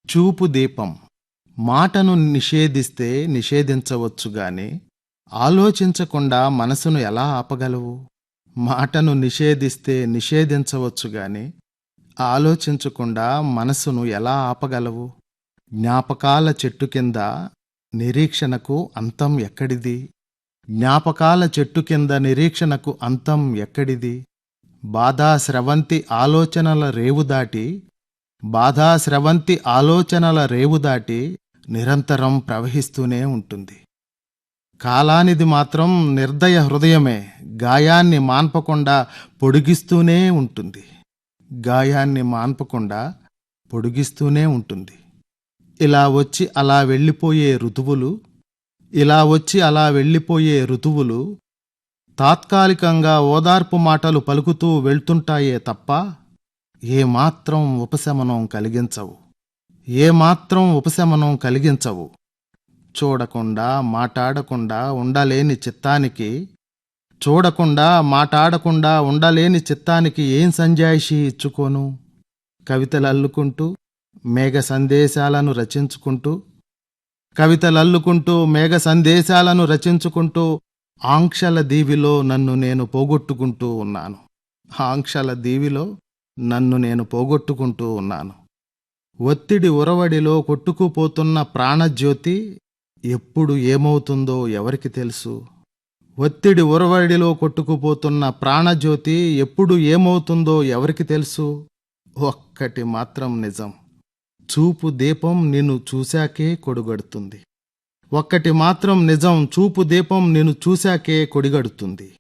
చూపు దీపం. మాటను నిషేధిస్తే నిషేధించవచ్చు గాని ఆలోచించకుండా మనసును ఎలా ఆపగలవు? మాటను నిషేధిస్తే నిషేధించవచ్చు గాని ఆలోచించకుండా మనసును ఎలా ఆపగలవు? జ్ఞాపకాల చెట్టు కింద నిరీక్షణకు అంతం ఎక్కడిది? జ్ఞాపకాల చెట్టు కింద నిరీక్షణకు అంతం ఎక్కడిది? బాధాస్రవంతి ఆలోచనల రేవు దాటి బాధాస్రవంతి ఆలోచనల రేవు దాటి నిరంతరం ప్రవహిస్తూనే ఉంటుంది. కాలానిది మాత్రం నిర్దయ హృదయమే, గాయాన్ని మాన్పకుండా పొడిగిస్తూనే ఉంటుంది. గాయాన్ని మాన్పకుండా పొడిగిస్తూనే ఉంటుంది. ఇలా వచ్చి అలా వెళ్ళిపోయే ఋతువులు తాత్కాలికంగా ఓదార్పు మాటలు పలుకుతూ వెళ్తుంటాయే తప్ప ఏమాత్రం ఉపశమనం కలిగించవు. చూడకుండా మాటాడకుండా ఉండలేని చిత్తానికి ఏం సంజాయిషీ ఇచ్చుకోను? కవితలల్లుకుంటూ మేఘ సందేశాలను రచించుకుంటూ ఆంక్షల దీవిలో నన్ను నేను పోగొట్టుకుంటూ ఉన్నాను. ఒత్తిడి ఉరవడిలో కొట్టుకుపోతున్న ప్రాణజ్యోతి ఎప్పుడు ఏమవుతుందో ఎవరికి తెలుసు? ఒక్కటి మాత్రం నిజం, చూపు దీపం నిన్ను చూశాకే కొడిగడుతుంది.